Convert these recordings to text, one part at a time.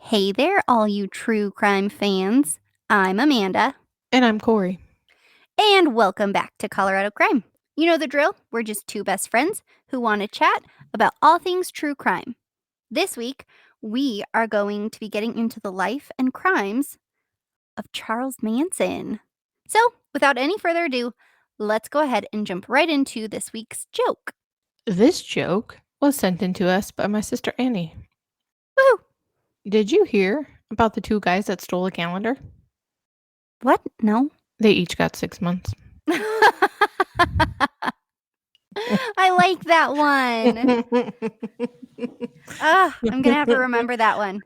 Hey there, all you true crime fans. I'm Amanda, And I'm Corey. and welcome back to Colorado Crime. You know the drill. We're just two best friends who want to chat about all things true crime. This week, we are going to be getting into the life and crimes of Charles Manson. So, without any further ado, let's go ahead and jump right into this week's joke. This joke was sent in to us by my sister Annie. Woo! Did you hear about the two guys that stole a calendar? What? No? They each got 6 months. I like that one. I'm gonna have to remember that one.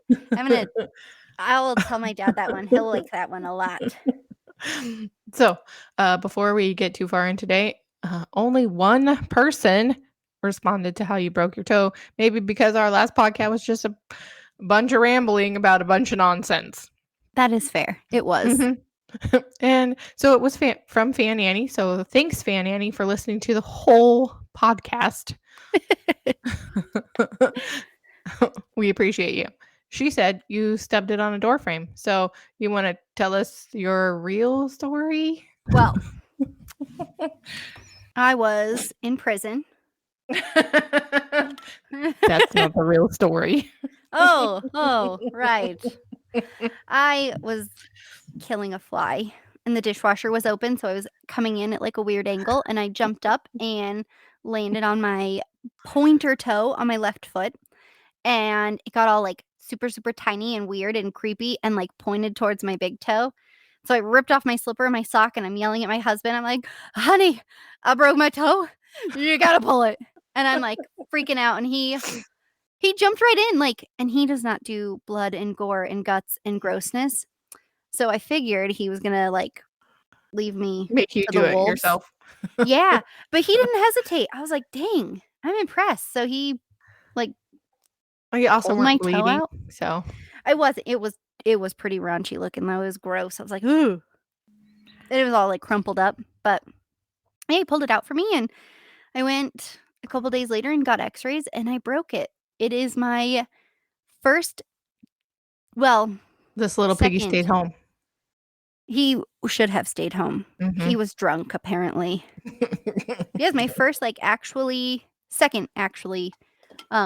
I will tell my dad that one. He'll like that one a lot. So, before we get too far in today, only one person responded to how you broke your toe. Maybe because our last podcast was just a bunch of rambling about a bunch of nonsense. That is fair. It was. And so it was from Fan Annie. So thanks, Fan Annie, for listening to the whole podcast. We appreciate you. She said you stubbed it on a door frame. So you want to tell us your real story? Well, I was in prison. That's not the real story. Oh, right. I was killing a fly and the dishwasher was open, so I was coming in at like a weird angle, and I jumped up and landed on my pointer toe on my left foot, and it got all like super tiny and weird and creepy and like pointed towards my big toe. So I ripped off my slipper and my sock, and I'm yelling at my husband. I'm like, honey, I broke my toe. You gotta pull it. And I'm like freaking out, and he jumped right in, like, and he does not do blood and gore and guts and grossness. So I figured he was gonna like leave me Make you to do the it wolves. yourself. Yeah, but he didn't hesitate. I was like, dang, I'm impressed. So he You also pulled my weren't toe bleeding, out. so I wasn't. It was pretty raunchy looking though. It was gross. I was like, ooh. It was all like crumpled up, but yeah, he pulled it out for me, and I went a couple days later and got x-rays, and I broke it. It is my first, well, this little piggy second. stayed home. He should have stayed home. Mhm. He was drunk, apparently. He has my first, second actually,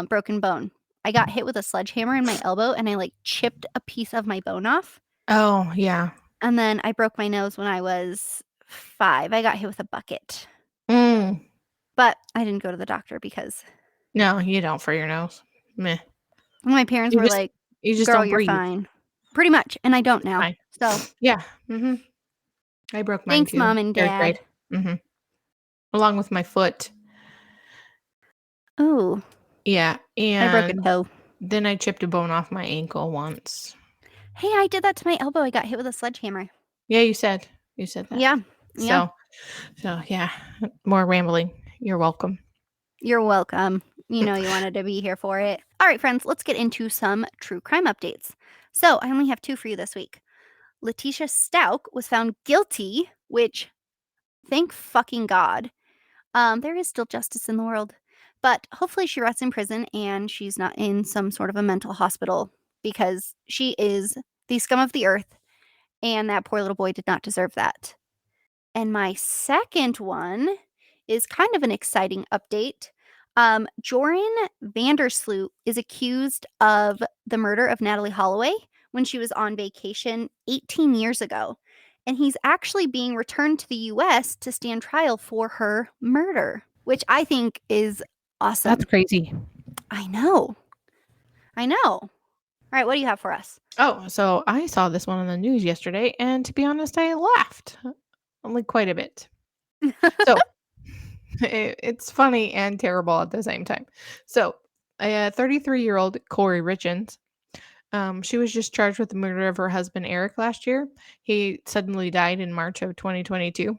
broken bone. I got hit with a sledgehammer in my elbow, and I like chipped a piece of my bone off. Oh, yeah. And then I broke my nose when I was 5. I got hit with a bucket. Mm. But I didn't go to the doctor because No, you don't for your nose. Meh. my parents were like, You just girl, don't you're breathe. fine. Pretty much. And I don't now. Fine. So Yeah. Mm-hmm. I broke mine thanks, too. Mom and 3rd Dad. grade. Mm-hmm. Along with my foot. Oh. Yeah. I broke a And toe. then I chipped a bone off my ankle once. Hey, I did that to my elbow. I got hit with a sledgehammer. Yeah, you said that. Yeah. So yeah, more rambling. You're welcome. You're welcome. You know you wanted to be here for it. All right, friends, let's get into some true crime updates. So I only have 2 for you this week. Letitia Stauch was found guilty, which, thank fucking God, there is still justice in the world. But hopefully she rests in prison and she's not in some sort of a mental hospital, because she is the scum of the earth, and that poor little boy did not deserve that. And my second one is kind of an exciting update. Joran Vandersloot is accused of the murder of Natalie Holloway when she was on vacation 18 years ago. And he's actually being returned to the U.S. to stand trial for her murder, which I think is awesome. That's crazy. I know. All right, what do you have for us? Oh, so I saw this one on the news yesterday, and to be honest, I laughed. Only quite a bit. So it's funny and terrible at the same time. So a 33-year-old Corey Richens, she was just charged with the murder of her husband Eric last year. He suddenly died in March of 2022.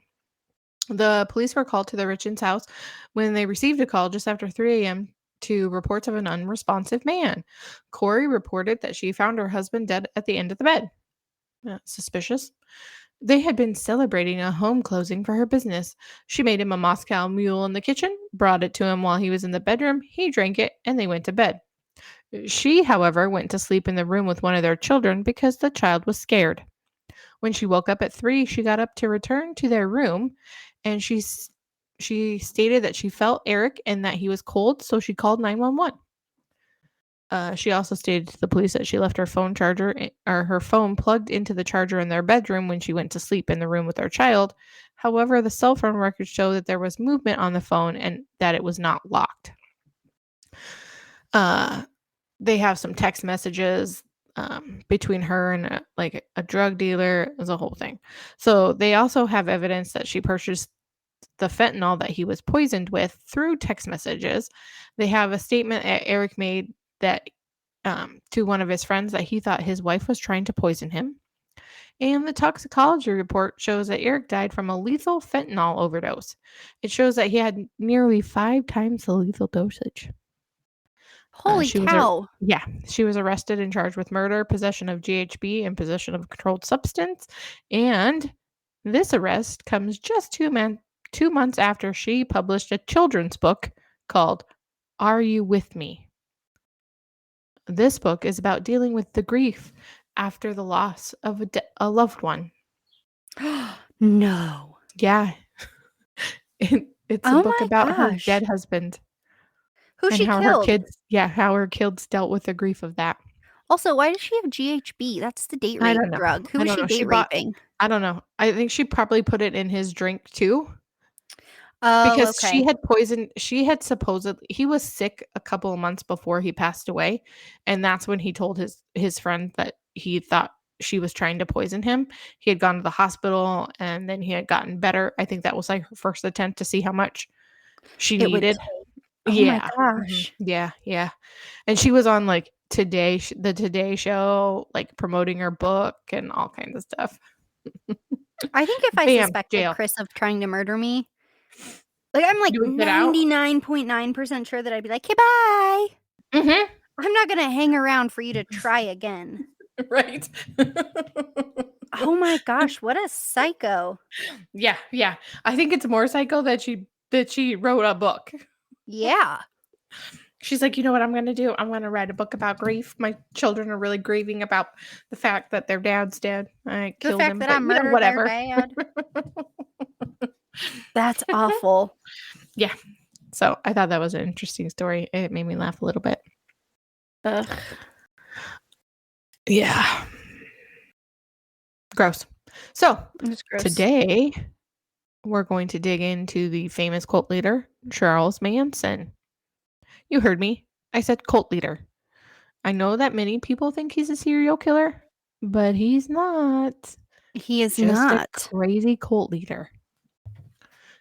The police were called to the Richens house when they received a call just after 3 a.m. to reports of an unresponsive man. Corey reported that she found her husband dead at the end of the bed. Suspicious. They had been celebrating a home closing for her business. She made him a Moscow Mule in the kitchen, brought it to him while he was in the bedroom. He drank it, and they went to bed. She, however, went to sleep in the room with one of their children because the child was scared. When she woke up at 3, she got up to return to their room, and she stated that she felt Eric and that he was cold, so she called 911. She also stated to the police that she left her phone charger or her phone plugged into the charger in their bedroom when she went to sleep in the room with their child. However, the cell phone records show that there was movement on the phone and that it was not locked. They have some text messages between her and a drug dealer. As a whole thing. So they also have evidence that she purchased the fentanyl that he was poisoned with through text messages. They have a statement that Eric made that to one of his friends that he thought his wife was trying to poison him. And the toxicology report shows that Eric died from a lethal fentanyl overdose. It shows that he had nearly 5 times the lethal dosage. Holy cow. She was arrested and charged with murder, possession of GHB, and possession of a controlled substance. And this arrest comes just 2 months after she published a children's book called Are You With Me? This book is about dealing with the grief after the loss of a loved one. No. Yeah. It's a Oh book my about her gosh. dead husband Who and she how her killed? kids, how her kids dealt with the grief of that. Also, why does she have GHB? That's the date I rape don't know. drug. Who I is don't she know. date raping? I don't know. I think she probably put it in his drink too. Oh, Because okay. she had supposedly he was sick a couple of months before he passed away, and that's when he told his friend that he thought she was trying to poison him. He had gone to the hospital, and then he had gotten better. I think that was, like, her first attempt to see how much she It would needed. take. Oh my Yeah. Mhm. gosh. Yeah, yeah. And she was on, like, the Today Show, like, promoting her book and all kinds of stuff. I think if I Bam, suspected jail. Chris of trying to murder me, I'm like You would get out? 99.9% sure that I'd be like, "Hey, bye. Mhm. I'm not gonna hang around for you to try again." Right? Oh my gosh, what a psycho. Yeah, yeah. I think it's more psycho that she wrote a book. Yeah. She's like, "You know what I'm gonna do? I'm gonna write a book about grief. My children are really grieving about the fact that their dad's dead. I The killed fact him, that I but, murdered their whatever." dad. That's awful. Yeah. So, I thought that was an interesting story. It made me laugh a little bit. Ugh. Yeah. Gross. So, It's gross. today, we're going to dig into the famous cult leader, Charles Manson. You heard me. I said cult leader. I know that many people think he's a serial killer, but he's not. He is Just a not. crazy cult leader.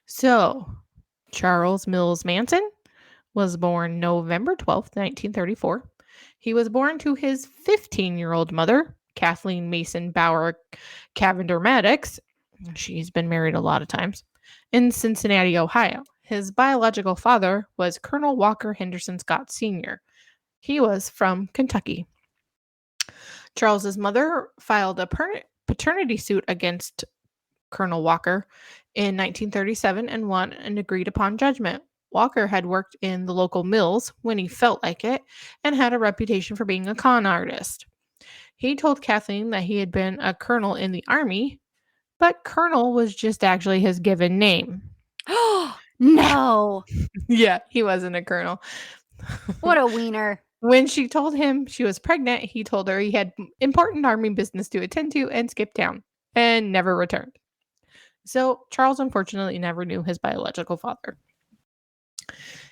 So, Charles Mills Manson was born November 12th, 1934. He was born to his 15-year-old mother, Kathleen Mason Bauer Cavender Maddox. She's been married a lot of times, in Cincinnati, Ohio. His biological father was Colonel Walker Henderson Scott Sr. He was from Kentucky. Charles's mother filed a paternity suit against Colonel Walker in 1937 and won an agreed upon judgment. Walker had worked in the local mills when he felt like it and had a reputation for being a con artist. He told Kathleen that he had been a colonel in the army, but colonel was just actually his given name. Yeah, No. yeah, he wasn't a colonel. What a wiener. When she told him she was pregnant, he told her he had important army business to attend to and skipped town and never returned. So Charles unfortunately never knew his biological father.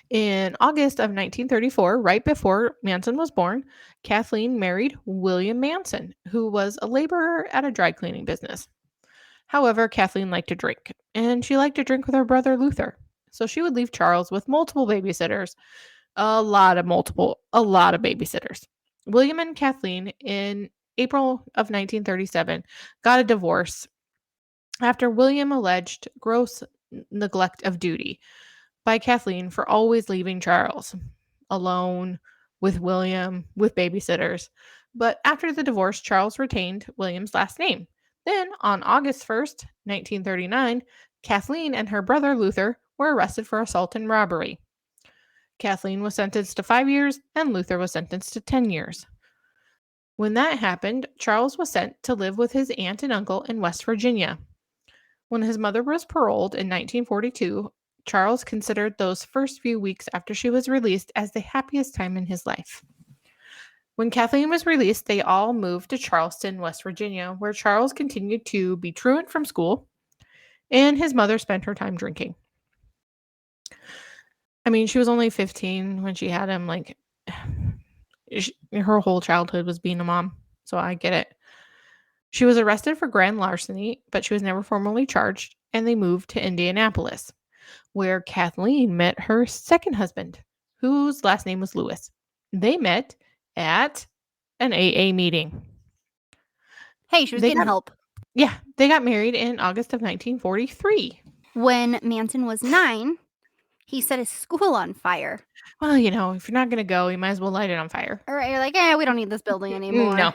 In August of 1934, right before Manson was born, Kathleen married William Manson, who was a laborer at a dry cleaning business. However, Kathleen liked to drink, and she liked to drink with her brother Luther. So she would leave Charles with multiple babysitters, a lot of babysitters. William and Kathleen, in April of 1937, got a divorce after William alleged gross neglect of duty by Kathleen for always leaving Charles alone with William with babysitters. But after the divorce, Charles retained William's last name. Then, on August 1st, 1939, Kathleen and her brother Luther were arrested for assault and robbery. Kathleen was sentenced to 5 years, and Luther was sentenced to 10 years. When that happened, Charles was sent to live with his aunt and uncle in West Virginia. When his mother was paroled in 1942, Charles considered those first few weeks after she was released as the happiest time in his life. When Kathleen was released, they all moved to Charleston, West Virginia, where Charles continued to be truant from school, and his mother spent her time drinking. I mean, she was only 15 when she had him. Like, her whole childhood was being a mom, so I get it. She was arrested for grand larceny, but she was never formally charged, and they moved to Indianapolis, where Kathleen met her second husband, whose last name was Lewis. They met at an AA meeting. Hey, she was getting help. Yeah, they got married in August of 1943. When Manson was 9, he set his school on fire. Well, if you're not going to go, you might as well light it on fire. All right, you're like, we don't need this building anymore. No.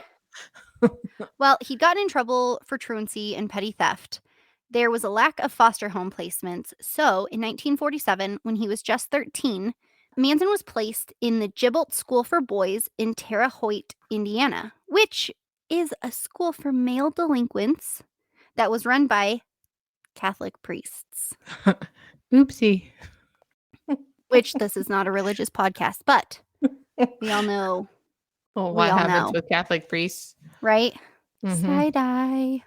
Well, he'd gotten in trouble for truancy and petty theft. There was a lack of foster home placements. So, in 1947, when he was just 13, Manson was placed in the Gibbolt School for Boys in Terre Haute, Indiana, which is a school for male delinquents that was run by Catholic priests. Oopsie. Which, this is not a religious podcast, but we all know. Well, what happens with Catholic priests? Right? Mm-hmm. Side-eye.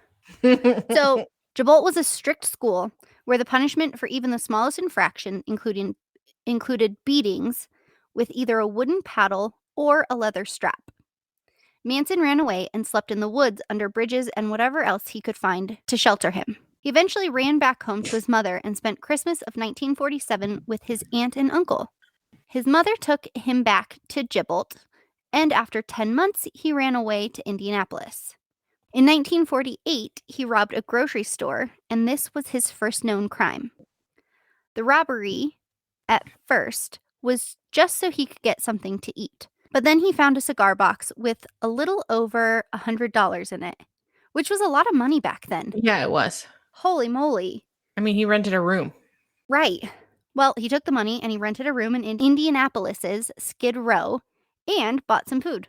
So, Gibbolt was a strict school where the punishment for even the smallest infraction included beatings with either a wooden paddle or a leather strap. Manson ran away and slept in the woods under bridges and whatever else he could find to shelter him. He eventually ran back home to his mother and spent Christmas of 1947 with his aunt and uncle. His mother took him back to Gibbolt, and after 10 months, he ran away to Indianapolis. In 1948, he robbed a grocery store, and this was his first known crime. The robbery, at first, was just so he could get something to eat. But then he found a cigar box with a little over $100 in it, which was a lot of money back then. Yeah, it was. Holy moly. I mean, he rented a room. Right. Well, he took the money and he rented a room in Indianapolis's Skid Row and bought some food.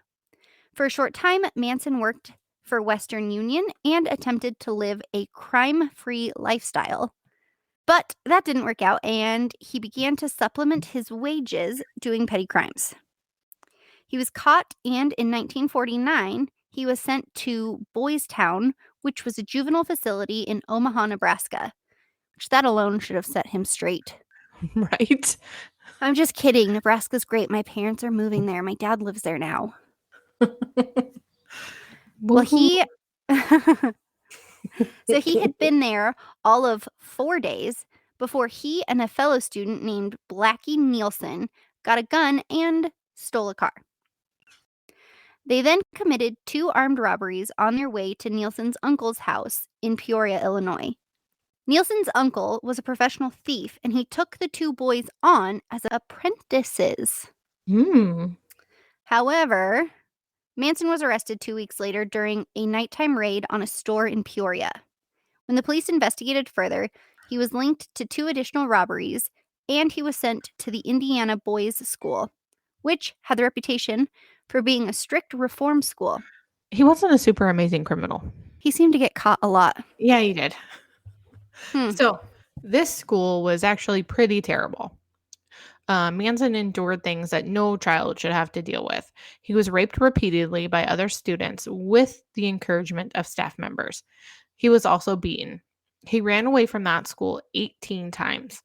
For a short time, Manson worked for Western Union and attempted to live a crime-free lifestyle. But that didn't work out, and he began to supplement his wages doing petty crimes. He was caught, and in 1949, he was sent to Boys Town, which was a juvenile facility in Omaha, Nebraska, which that alone should have set him straight. Right? I'm just kidding. Nebraska's great. My parents are moving there. My dad lives there now. Well, he had been there all of 4 days before he and a fellow student named Blackie Nielsen got a gun and stole a car. They then committed 2 armed robberies on their way to Nielsen's uncle's house in Peoria, Illinois. Nielsen's uncle was a professional thief, and he took the 2 boys on as apprentices. However, Manson was arrested 2 weeks later during a nighttime raid on a store in Peoria. When the police investigated further, he was linked to 2 additional robberies, and he was sent to the Indiana Boys School, which had the reputation for being a strict reform school. He wasn't a super amazing criminal. He seemed to get caught a lot. Yeah, he did. So, this school was actually pretty terrible. Manson endured things that no child should have to deal with. He was raped repeatedly by other students with the encouragement of staff members. He was also beaten. He ran away from that school 18 times.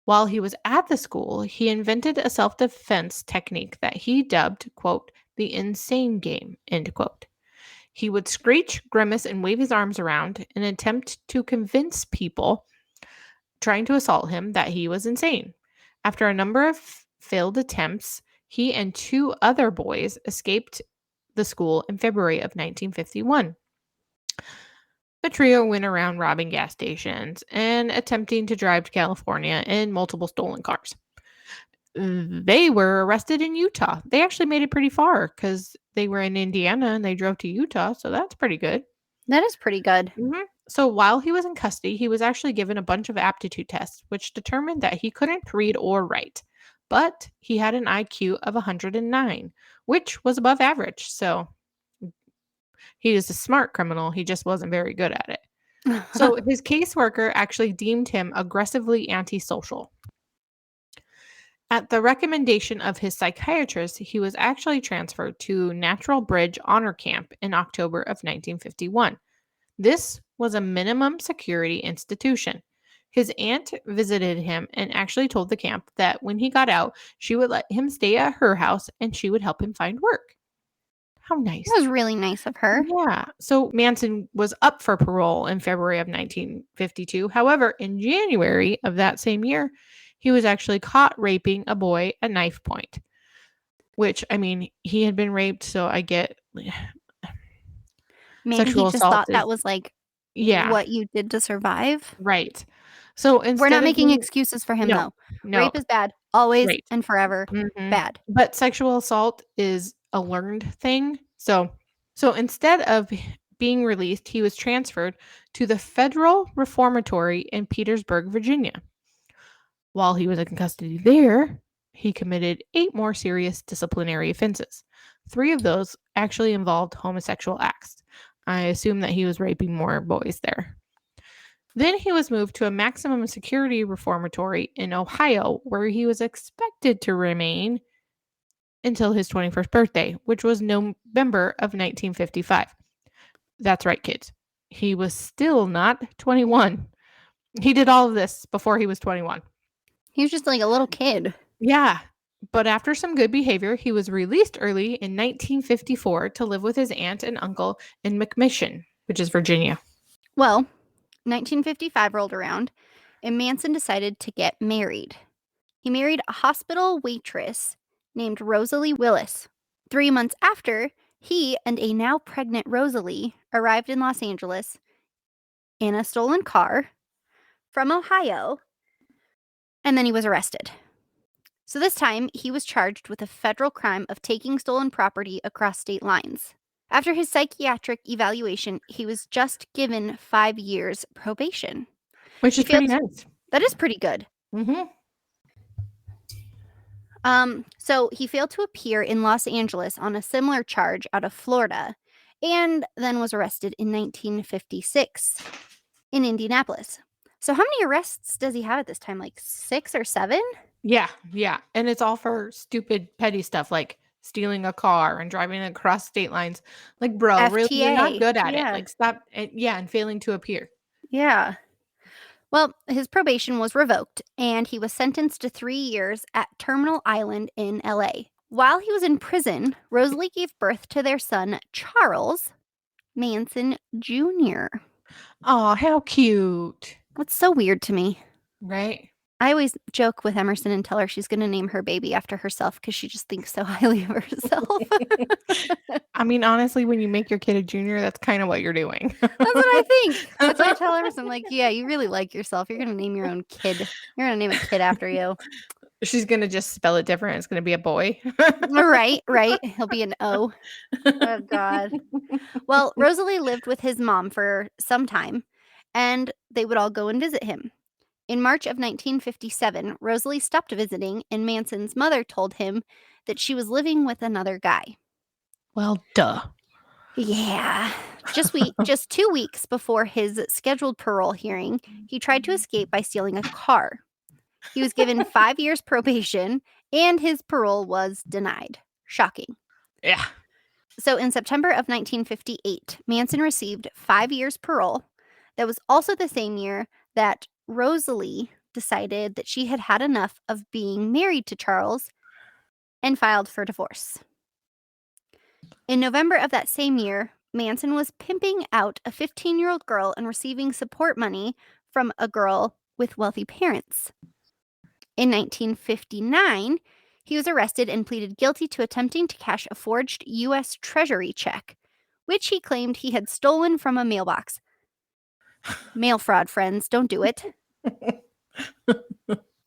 While he was at the school, he invented a self-defense technique that he dubbed, quote, the insane game, end quote. He would screech, grimace, and wave his arms around in an attempt to convince people trying to assault him that he was insane. After a number of failed attempts, he and 2 other boys escaped the school in February of 1951. The trio went around robbing gas stations and attempting to drive to California in multiple stolen cars. They were arrested in Utah. They actually made it pretty far because they were in Indiana and they drove to Utah, so that's pretty good. That is pretty good. Mm-hmm. So while he was in custody, he was actually given a bunch of aptitude tests, which determined that he couldn't read or write. but he had an IQ of 109, which was above average. So he was a smart criminal. He just wasn't very good at it. So his caseworker actually deemed him aggressively antisocial. At the recommendation of his psychiatrist, he was actually transferred to Natural Bridge Honor Camp in October of 1951. This was a minimum security institution. His aunt visited him and actually told the camp that when he got out, she would let him stay at her house and she would help him find work. How nice. That was really nice of her. Yeah. So Manson was up for parole in February of 1952. However, in January of that same year, he was actually caught raping a boy at knife point, which, I mean, he had been raped, so I get Maybe he sexual just assault thought is, that was like yeah, what you did to survive. right. So We're instead not of making being, excuses for him, no, though. no, Rape is bad, always right. and forever Mhm. bad. But sexual assault is a learned thing. So instead of being released, he was transferred to the Federal Reformatory in Petersburg, Virginia. While he was in custody there, he committed 8 more serious disciplinary offenses. 3 of those actually involved homosexual acts. I assume that he was raping more boys there. Then he was moved to a maximum security reformatory in Ohio, where he was expected to remain until his 21st birthday, which was November of 1955. That's right, kids. He was still not 21. He did all of this before he was 21. He was just like a little kid. Yeah. But after some good behavior, he was released early in 1954 to live with his aunt and uncle in McMichen, which is Virginia. Well, 1955 rolled around, and Manson decided to get married. He married a hospital waitress named Rosalie Willis. 3 months after, he and a now pregnant Rosalie arrived in Los Angeles in a stolen car from Ohio, and then he was arrested. So this time, he was charged with a federal crime of taking stolen property across state lines. After his psychiatric evaluation, he was just given 5 years probation. Which is pretty nice. That is pretty good. Mm-hmm. So he failed to appear in Los Angeles on a similar charge out of Florida, and then was arrested in 1956 in Indianapolis. So how many arrests does he have at this time? Like 6 or 7? Yeah, yeah. And it's all for stupid, petty stuff like stealing a car and driving across state lines. Like, bro, really, you're not FTA. good at it. Yeah. Like, stop. And failing to appear. Yeah. Well, his probation was revoked, and he was sentenced to 3 years at Terminal Island in LA. While he was in prison, Rosalie gave birth to their son, Charles Manson Jr. Oh, how cute. That's so weird to me. Right? I always joke with Emerson and tell her she's going to name her baby after herself because she just thinks so highly of herself. I mean, honestly, when you make your kid a junior, that's kind of what you're doing. That's what I think. That's what I tell Emerson. I'm like, yeah, you really like yourself. You're going to name your own kid. You're going to name a kid after you. She's going to just spell it different. It's going to be a boy. Right. He'll be an O. Oh, God. Well, Rosalie lived with his mom for some time, and they would all go and visit him. In March of 1957, Rosalie stopped visiting, and Manson's mother told him that she was living with another guy. Well, duh. Yeah. Just 2 weeks before his scheduled parole hearing, he tried to escape by stealing a car. He was given 5 years probation, and his parole was denied. Shocking. Yeah. So in September of 1958, Manson received 5 years parole. That was also the same year that Rosalie decided that she had had enough of being married to Charles and filed for divorce. In November of that same year, Manson was pimping out a 15-year-old girl and receiving support money from a girl with wealthy parents. In 1959, he was arrested and pleaded guilty to attempting to cash a forged U.S. Treasury check, which he claimed he had stolen from a mailbox. Mail fraud, friends. Don't do it.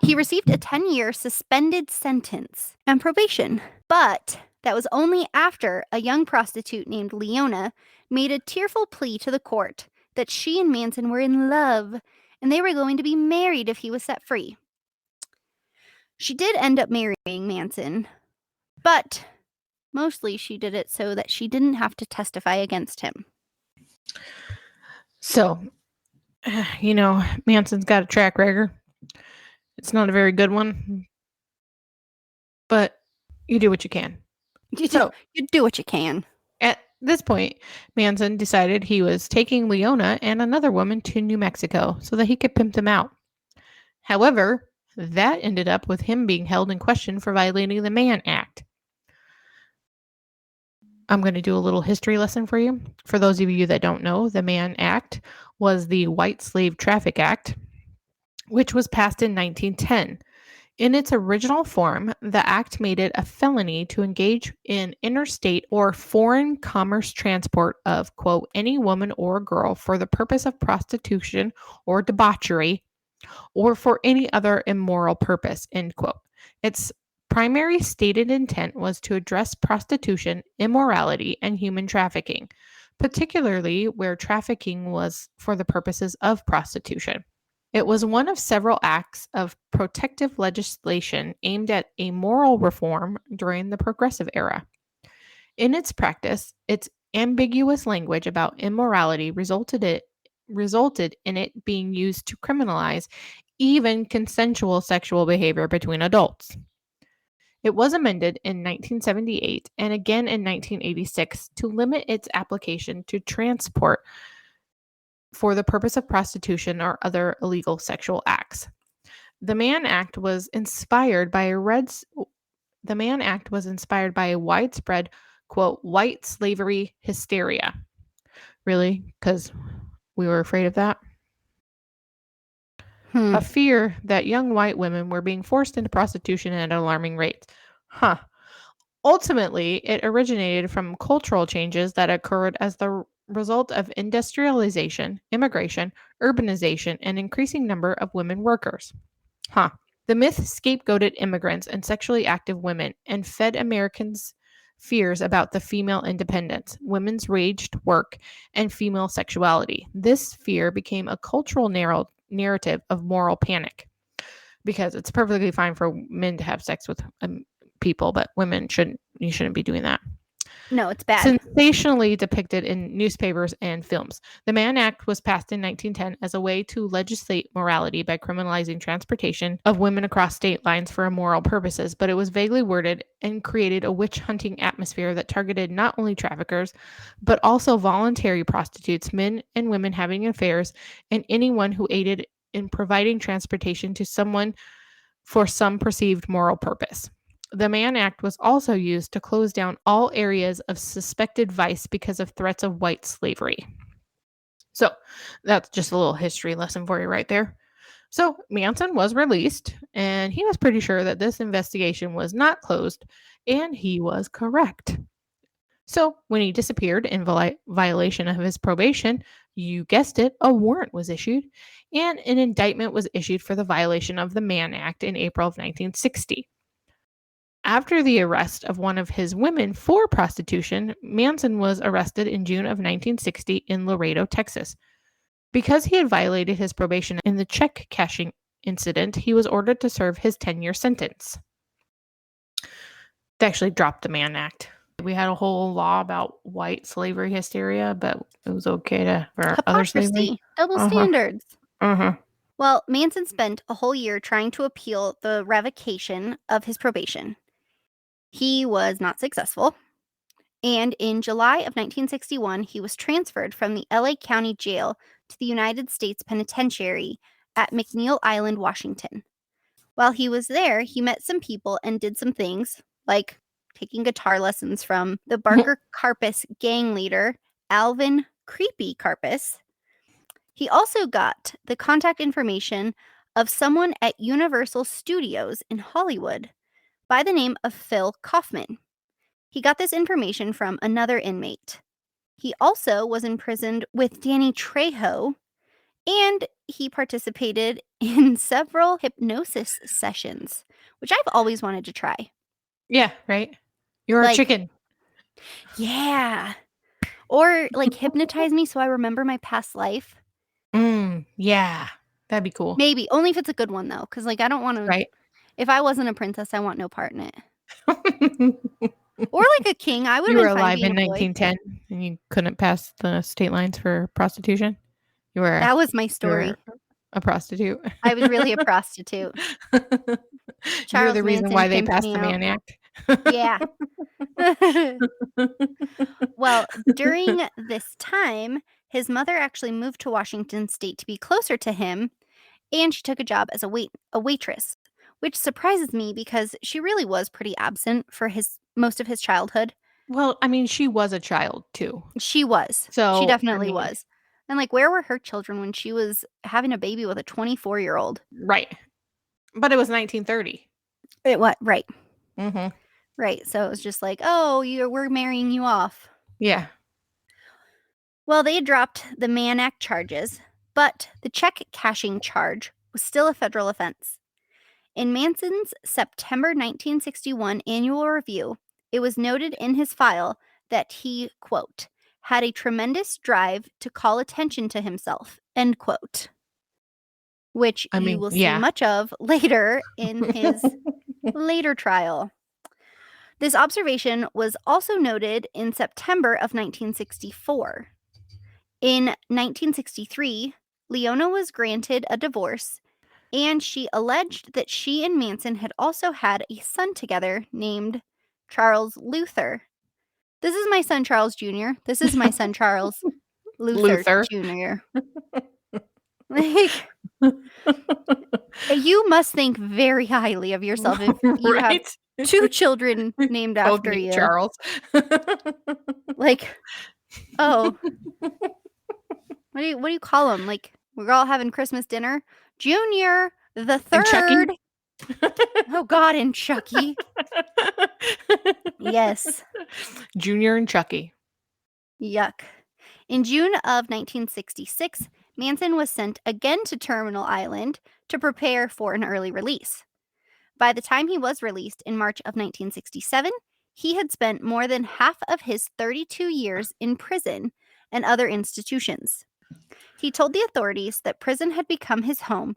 He received a 10-year suspended sentence and probation, but that was only after a young prostitute named Leona made a tearful plea to the court that she and Manson were in love and they were going to be married if he was set free. She did end up marrying Manson, but mostly she did it so that she didn't have to testify against him. So, Manson's got a track record. It's not a very good one, but you do what you can. So, You do what you can. at this point, Manson decided he was taking Leona and another woman to New Mexico so that he could pimp them out. However, that ended up with him being held in question for violating the Mann Act. I'm going to do a little history lesson for you. For those of you that don't know, the Mann Act was the White Slave Traffic Act, which was passed in 1910. In its original form, the act made it a felony to engage in interstate or foreign commerce transport of, quote, any woman or girl for the purpose of prostitution or debauchery or for any other immoral purpose, end quote. Its primary stated intent was to address prostitution, immorality, and human trafficking, particularly where trafficking was for the purposes of prostitution. It was one of several acts of protective legislation aimed at a moral reform during the Progressive Era. In its practice, its ambiguous language about immorality resulted in it being used to criminalize even consensual sexual behavior between adults. It was amended in 1978 and again in 1986 to limit its application to transport for the purpose of prostitution or other illegal sexual acts. The Mann Act was inspired by a widespread, quote, white slavery hysteria. Really? Because we were afraid of that? A fear that young white women were being forced into prostitution at alarming rates. Ultimately, it originated from cultural changes that occurred as the result of industrialization, immigration, urbanization, and increasing number of women workers. The myth scapegoated immigrants and sexually active women and fed Americans fears about the female independence, women's waged work, and female sexuality. This fear became a cultural narrative of moral panic because it's perfectly fine for men to have sex with people, but women shouldn't be doing that. No, it's bad. Sensationally depicted in newspapers and films. The Mann Act was passed in 1910 as a way to legislate morality by criminalizing transportation of women across state lines for immoral purposes, but it was vaguely worded and created a witch hunting atmosphere that targeted not only traffickers, but also voluntary prostitutes, men and women having affairs, and anyone who aided in providing transportation to someone for some perceived moral purpose. The Mann Act was also used to close down all areas of suspected vice because of threats of white slavery. So that's just a little history lesson for you right there. So Manson was released, and he was pretty sure that this investigation was not closed, and he was correct. So when he disappeared in violation of his probation, you guessed it, a warrant was issued, and an indictment was issued for the violation of the Mann Act in April of 1960. After the arrest of one of his women for prostitution, Manson was arrested in June of 1960 in Laredo, Texas. Because he had violated his probation in the check cashing incident, he was ordered to serve his 10-year sentence. They actually dropped the Mann Act. We had a whole law about white slavery hysteria, but it was okay for other slavery. Double standards. Uh-huh. Well, Manson spent a whole year trying to appeal the revocation of his probation. He was not successful, and in July of 1961, he was transferred from the LA County Jail to the United States Penitentiary at McNeil Island, Washington. While he was there, he met some people and did some things, like taking guitar lessons from the Barker Karpus gang leader, Alvin Creepy Karpus. He also got the contact information of someone at Universal Studios in Hollywood by the name of Phil Kaufman. He got this information from another inmate. He also was imprisoned with Danny Trejo, and he participated in several hypnosis sessions, which I've always wanted to try. Yeah, right? You're a chicken. Yeah. Or hypnotize me so I remember my past life. Yeah. That'd be cool. Maybe. Only if it's a good one, though, because I don't want to... Right. If I wasn't a princess, I want no part in it. Or like a king. I would You have were been fine alive being in a boy. 1910 and you couldn't pass the state lines for prostitution? You were That was my you were story. a prostitute? I was really a prostitute. You were Charles the reason Manson why they pimped passed me the out. Mann Act. Yeah. Well, during this time, his mother actually moved to Washington State to be closer to him, and she took a job as a waitress, which surprises me because she really was pretty absent for his most of his childhood. Well, I mean, she was a child too. She was. She So, I definitely mean, was. And like where were her children when she was having a baby with a 24-year-old? right. But it was 1930. It what? Right. Mhm. Right. So it was just like, "Oh, we're marrying you off." Yeah. Well, they had dropped the Mann Act charges, but the check cashing charge was still a federal offense. In Manson's September 1961 annual review, it was noted in his file that he, quote, had a tremendous drive to call attention to himself, end quote, which I you mean, will see yeah. much of later in his later trial. This observation was also noted in September of 1964. In 1963, Leona was granted a divorce, and she alleged that she and Manson had also had a son together named Charles Luther. This is my son Charles Jr. This is my son Charles Luther Luther. Jr. Like, you must think very highly of yourself if you have Right? 2 children named Both after named you. Charles. Like, oh, what do you call them? Like, we're all having Christmas dinner? Junior, the And Chucky? 3rd. Oh god, and Chucky. Yes. Junior and Chucky. Yuck. In June of 1966, Manson was sent again to Terminal Island to prepare for an early release. By the time he was released in March of 1967, he had spent more than half of his 32 years in prison and other institutions. He told the authorities that prison had become his home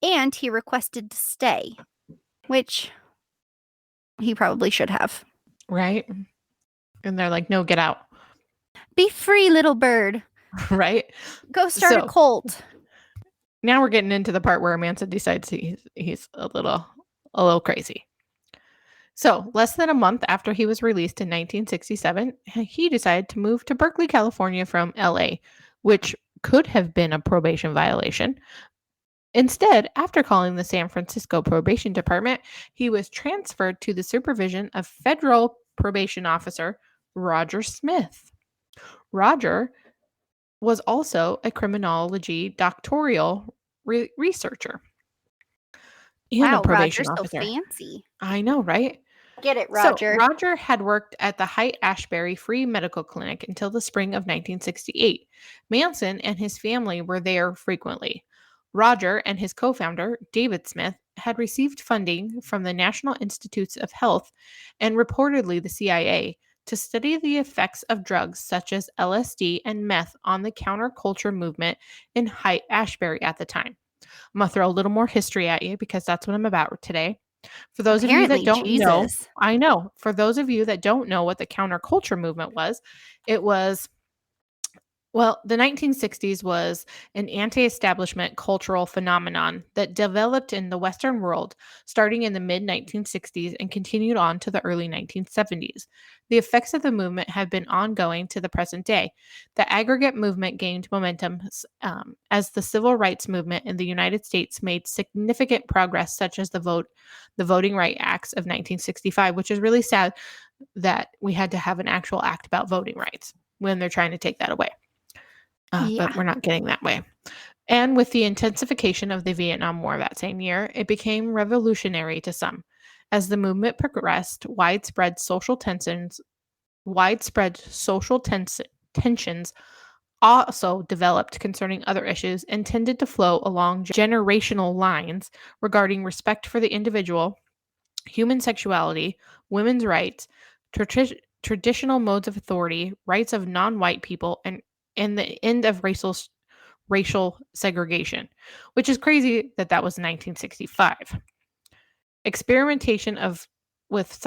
and he requested to stay, which he probably should have. Right? And they're like, no, get out. Be free, little bird. Right? Go start a So cult. now we're getting into the part where Manson decides he's a little crazy. So, less than a month after he was released in 1967, he decided to move to Berkeley, California from LA, which could have been a probation violation. Instead, after calling the San Francisco Probation Department, he was transferred to the supervision of federal probation officer Roger Smith. Roger was also a criminology doctoral researcher and a Wow, probation Roger's so officer. fancy. I know, right? Get it, So, Roger. Roger had worked at the Haight-Ashbury Free Medical Clinic until the spring of 1968. Manson and his family were there frequently. Roger and his co founder, David Smith, had received funding from the National Institutes of Health and reportedly the CIA to study the effects of drugs such as LSD and meth on the counterculture movement in Haight-Ashbury at the time. I'm going to throw a little more history at you because that's what I'm about today. For those of you that Apparently, don't know, Jesus. I know. For those of you that don't know what the counterculture movement was, it was well, the 1960s was an anti establishment cultural phenomenon that developed in the Western world starting in the mid 1960s and continued on to the early 1970s. The effects of the movement have been ongoing to the present day. The aggregate movement gained momentum as the civil rights movement in the United States made significant progress, such as the Voting Rights Acts of 1965, which is really sad that we had to have an actual act about voting rights when they're trying to take that away. But Yeah. we're not getting that way. And with the intensification of the Vietnam War that same year, it became revolutionary to some. As the movement progressed, tensions also developed concerning other issues and tended to flow along generational lines regarding respect for the individual, human sexuality, women's rights, traditional modes of authority, rights of non-white people, and the end of racial segregation, which is crazy that that was 1965. experimentation with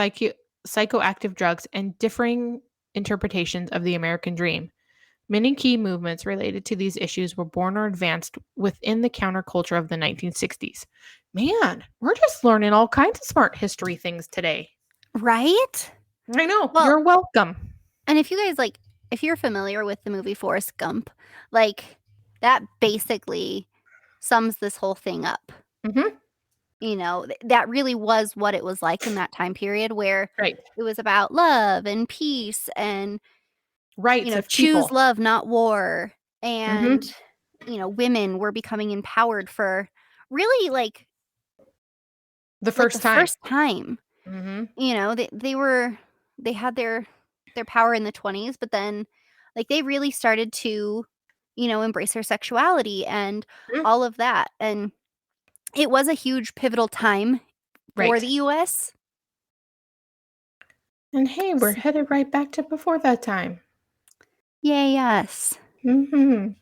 psychoactive drugs, and differing interpretations of the American dream. Many key movements related to these issues were born or advanced within the counterculture of the 1960s. Man, we're just learning all kinds of smart history things today. Right? I know. Well, You're welcome. and if you guys if you're familiar with the movie Forrest Gump, like that basically sums this whole thing up. Mm-hmm. That really was what it was like in that time period where Right. it was about love and peace and, Rights of choose people. love, not war. And, Mm-hmm. women were becoming empowered for really The like the first time. first time. Mm-hmm. They had their power in the 20s, but then they really started to, embrace their sexuality and all of that. And it was a huge pivotal time for Right. the US. And hey, we're headed right back to before that time. Yay, yes. Mm-hmm.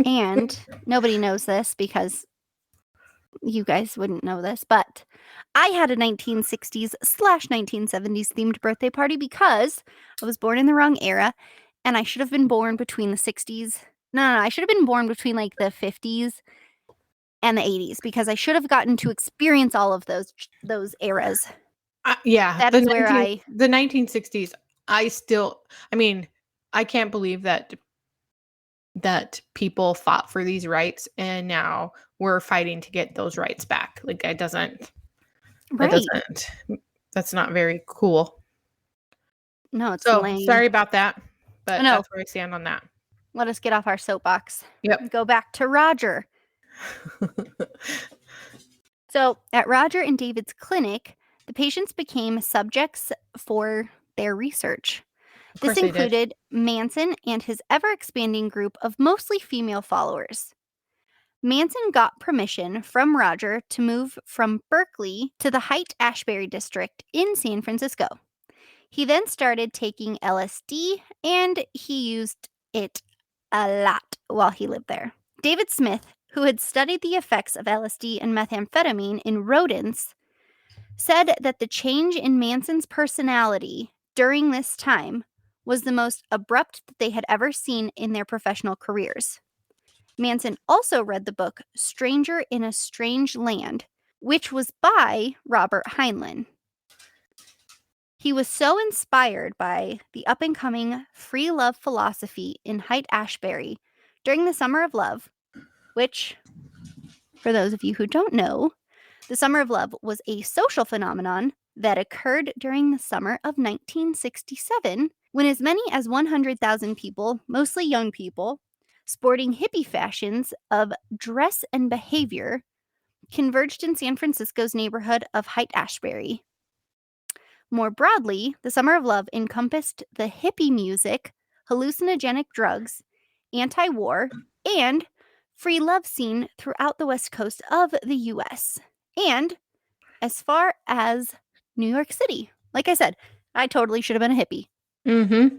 And nobody knows this because you guys wouldn't know this, but I had a 1960s/1970s themed birthday party because I was born in the wrong era and I should have been born between the 60s. No, I should have been born between the 50s and the 80s because I should have gotten to experience all of those eras. Yeah, That is where the 1960s. I mean, I can't believe that people fought for these rights and now we're fighting to get those rights back. Like that right. doesn't that's not very cool. No, it's So lame. sorry about that, but No. that's where I stand on that. Let us get off our soapbox. Yep. Go back to Roger. So, at Roger and David's clinic, the patients became subjects for their research. Of This course they did. included Manson and his ever expanding group of mostly female followers. Manson got permission from Roger to move from Berkeley to the Haight-Ashbury district in San Francisco. He then started taking LSD and he used it a lot while he lived there. David Smith, who had studied the effects of LSD and methamphetamine in rodents, said that the change in Manson's personality during this time was the most abrupt that they had ever seen in their professional careers. Manson also read the book Stranger in a Strange Land, which was by Robert Heinlein. He was so inspired by the up-and-coming free love philosophy in Haight-Ashbury during the Summer of Love, which, for those of you who don't know, the Summer of Love was a social phenomenon that occurred during the summer of 1967 when as many as 100,000 people, mostly young people, sporting hippie fashions of dress and behavior, converged in San Francisco's neighborhood of Haight-Ashbury. More broadly, the Summer of Love encompassed the hippie music, hallucinogenic drugs, anti-war, and free love scene throughout the west coast of the US, and as far as New York City. Like I said, I totally should have been a hippie. Mm-hmm.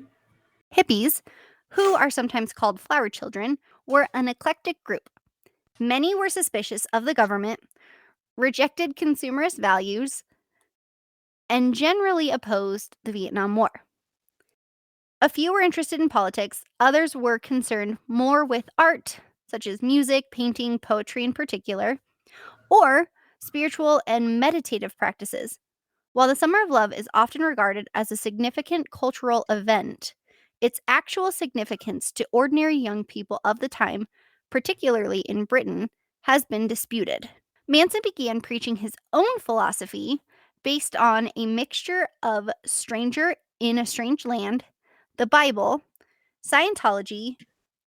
Hippies, who are sometimes called flower children, were an eclectic group. Many were suspicious of the government, rejected consumerist values, and generally opposed the Vietnam War. A few were interested in politics, others were concerned more with art, such as music, painting, poetry in particular, or spiritual and meditative practices. While the Summer of Love is often regarded as a significant cultural event, its actual significance to ordinary young people of the time, particularly in Britain, has been disputed. Manson began preaching his own philosophy based on a mixture of Stranger in a Strange Land, the Bible, Scientology,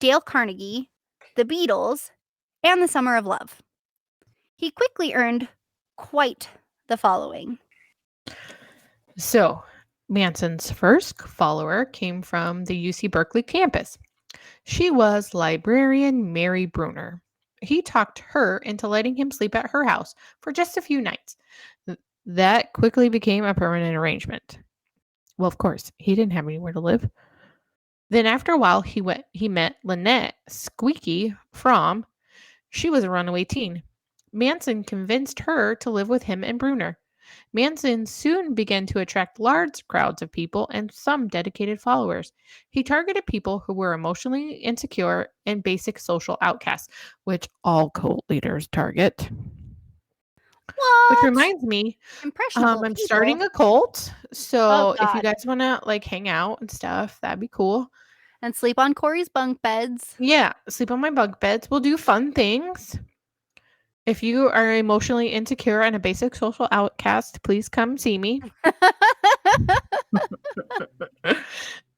Dale Carnegie, the Beatles, and the Summer of Love. He quickly earned quite the following. So, Manson's first follower came from the UC Berkeley campus. She was librarian Mary Bruner. He talked her into letting him sleep at her house for just a few nights. That quickly became a permanent arrangement. Well, of course, he didn't have anywhere to live. Then after a while, he met Lynette Squeaky from. She was a runaway teen. Manson convinced her to live with him and Bruner. Manson soon began to attract large crowds of people and some dedicated followers. He targeted people who were emotionally insecure and basic social outcasts, which all cult leaders target. Which What? reminds me, Impressionable I'm people. starting a cult, Oh, so if you God. guys wanna, like, hang out and stuff, that'd be cool. And sleep on Corey's bunk beds. Yeah, sleep on my bunk beds, we'll do fun things. If you are emotionally insecure and a basic social outcast, please come see me.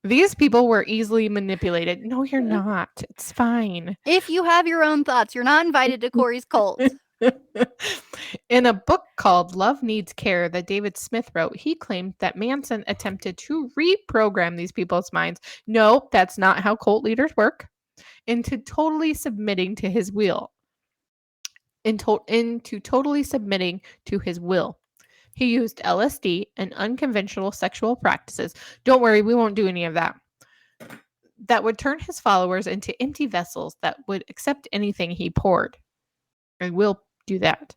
These people were easily manipulated. No, you're not. It's fine. If you have your own thoughts, you're not invited to Corey's cult. In a book called Love Needs Care that David Smith wrote, he claimed that Manson attempted to reprogram these people's minds. No, that's not how cult leaders work. Into totally submitting to his will. Into totally submitting to his will. He used LSD and unconventional sexual practices. Don't worry, we won't do any of that. That would turn his followers into empty vessels that would accept anything he poured. I will do that.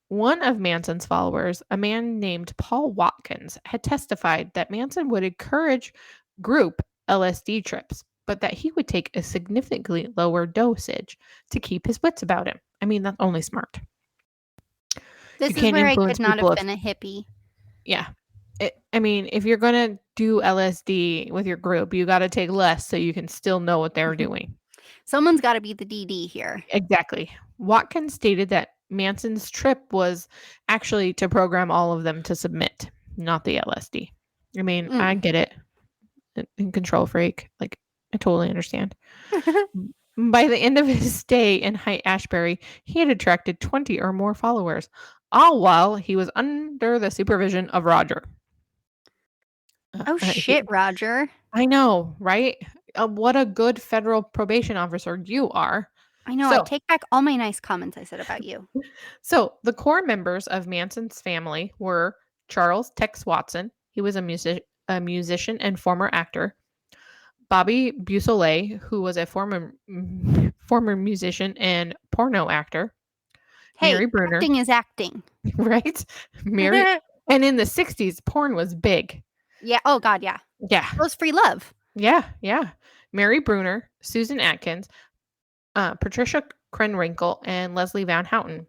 One of Manson's followers, a man named Paul Watkins, had testified that Manson would encourage group LSD trips, but that he would take a significantly lower dosage to keep his wits about him. I mean, that's only smart. This You is can't where I influence could not people have if, been a hippie. yeah. I mean, if you're going to do LSD with your group, you got to take less so you can still know what they're doing. Someone's got to be the DD here. Exactly. Watkins stated that Manson's trip was actually to program all of them to submit, not the LSD. I mean, I get it. In control freak. Like, I totally understand. By the end of his stay in Haight Ashbury, he had attracted 20 or more followers, all while he was under the supervision of Roger. Oh, shit, Roger. I know, right? What a good federal probation officer you are. I know. I So, take back all my nice comments I said about you. so the core members of Manson's family were Charles Tex Watson. He was a musician and former actor. Bobby Beausoleil, who was a former musician and porno actor. Hey, Mary Bruner, acting is acting. right? Mary, and in the 60s, porn was big. Yeah. Oh, God, yeah. Yeah. It was free love. Yeah. Yeah. Mary Bruner, Susan Atkins, Patricia Krenwinkel, and Leslie Van Houten.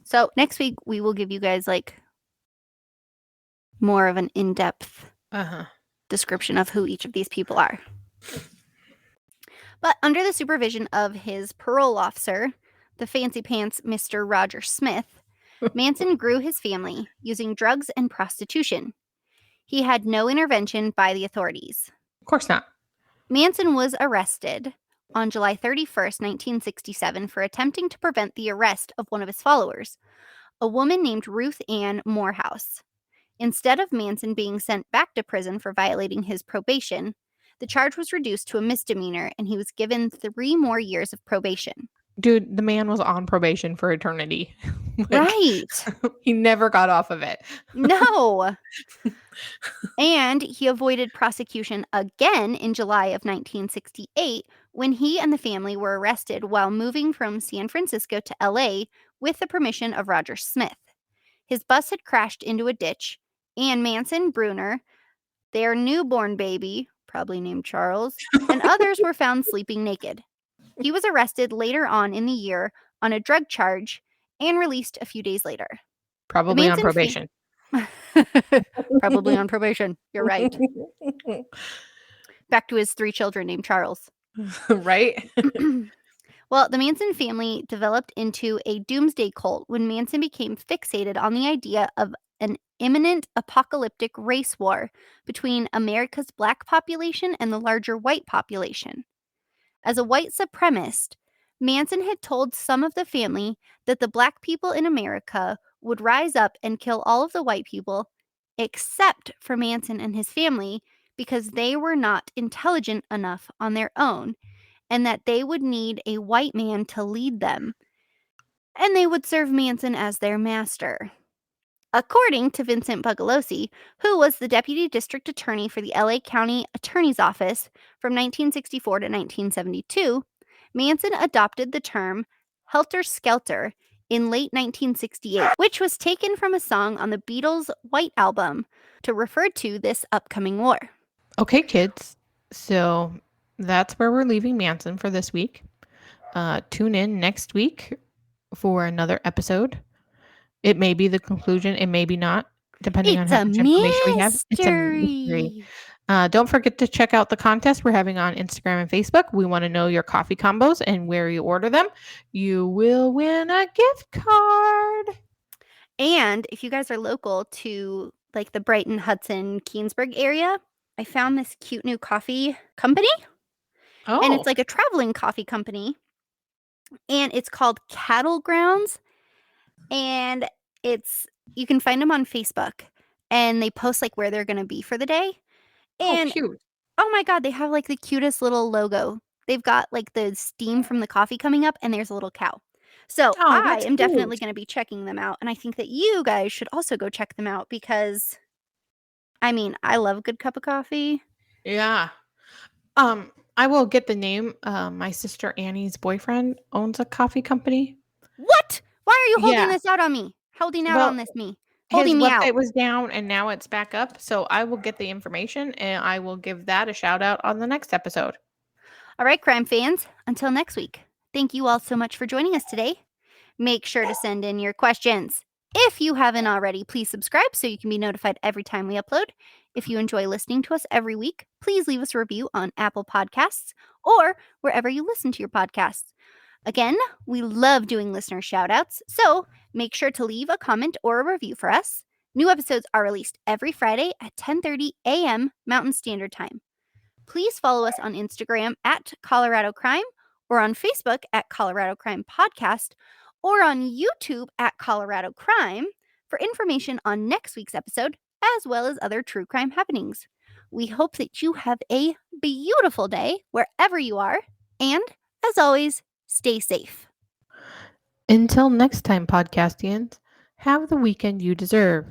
So next week, we will give you guys like more of an in-depth description of who each of these people are. But under the supervision of his parole officer, the fancy pants Mr. Roger Smith, Manson grew his family using drugs and prostitution. He had no intervention by the authorities. Of course not. Manson was arrested on July 31st, 1967 for attempting to prevent the arrest of one of his followers, a woman named Ruth Ann Morehouse. Instead of Manson being sent back to prison for violating his probation, the charge was reduced to a misdemeanor and he was given 3 more years of probation. Dude, the man was on probation for eternity. Right. He never got off of it. No. And he avoided prosecution again in July of 1968 when he and the family were arrested while moving from San Francisco to LA with the permission of Roger Smith. His bus had crashed into a ditch, and Manson, Bruner, their newborn baby, probably named Charles, and others were found sleeping naked. He was arrested later on in the year on a drug charge and released a few days later. Probably on probation. Probably on probation. You're right. Back to his 3 children named Charles. Right? Well, the Manson family developed into a doomsday cult when Manson became fixated on the idea of an imminent apocalyptic race war between America's black population and the larger white population. As a white supremacist, Manson had told some of the family that the black people in America would rise up and kill all of the white people, except for Manson and his family, because they were not intelligent enough on their own, and that they would need a white man to lead them, and they would serve Manson as their master. According to Vincent Bugalosi, who was the deputy district attorney for the LA County Attorney's Office from 1964 to 1972, Manson adopted the term Helter Skelter in late 1968, which was taken from a song on the Beatles' White Album to refer to this upcoming war. Okay, kids. So that's where we're leaving Manson for this week. Tune in next week for another episode. It may be the conclusion, it may be not, depending on It's how a much information we have. It's a mystery. mystery. Don't forget to check out the contest we're having on Instagram and Facebook. We want to know your coffee combos and where you order them. You will win a gift card. And if you guys are local to like the Brighton, Hudson, Keensburg area, I found this cute new coffee company. And it's Oh, like a traveling coffee company. And it's called Cattle Grounds. And you can find them on Facebook. And they post like where they're going to be for the day. And cute. oh my God, they have like the cutest little logo. They've got like the steam from the coffee coming up, and there's a little cow. So Oh, I that's am definitely cute. going to be checking them out. And I think that you guys should also go check them out because, I mean, I love a good cup of coffee. Yeah. I will get the name. My sister Annie's boyfriend owns a coffee company. What? Why are you holding Yeah. this out on me? Holding out Well, on this me. his Holding me out. website was down and now it's back up. So I will get the information and I will give that a shout out on the next episode. All right, crime fans, until next week. Thank you all so much for joining us today. Make sure to send in your questions. If you haven't already, please subscribe so you can be notified every time we upload. If you enjoy listening to us every week, please leave us a review on Apple Podcasts or wherever you listen to your podcasts. Again, we love doing listener shoutouts, so make sure to leave a comment or a review for us. New episodes are released every Friday at 10:30 a.m. Mountain Standard Time. Please follow us on Instagram at Colorado Crime or on Facebook at Colorado Crime Podcast or on YouTube at Colorado Crime for information on next week's episode as well as other true crime happenings. We hope that you have a beautiful day wherever you are, and as always, stay safe. Until next time, podcastians, have the weekend you deserve.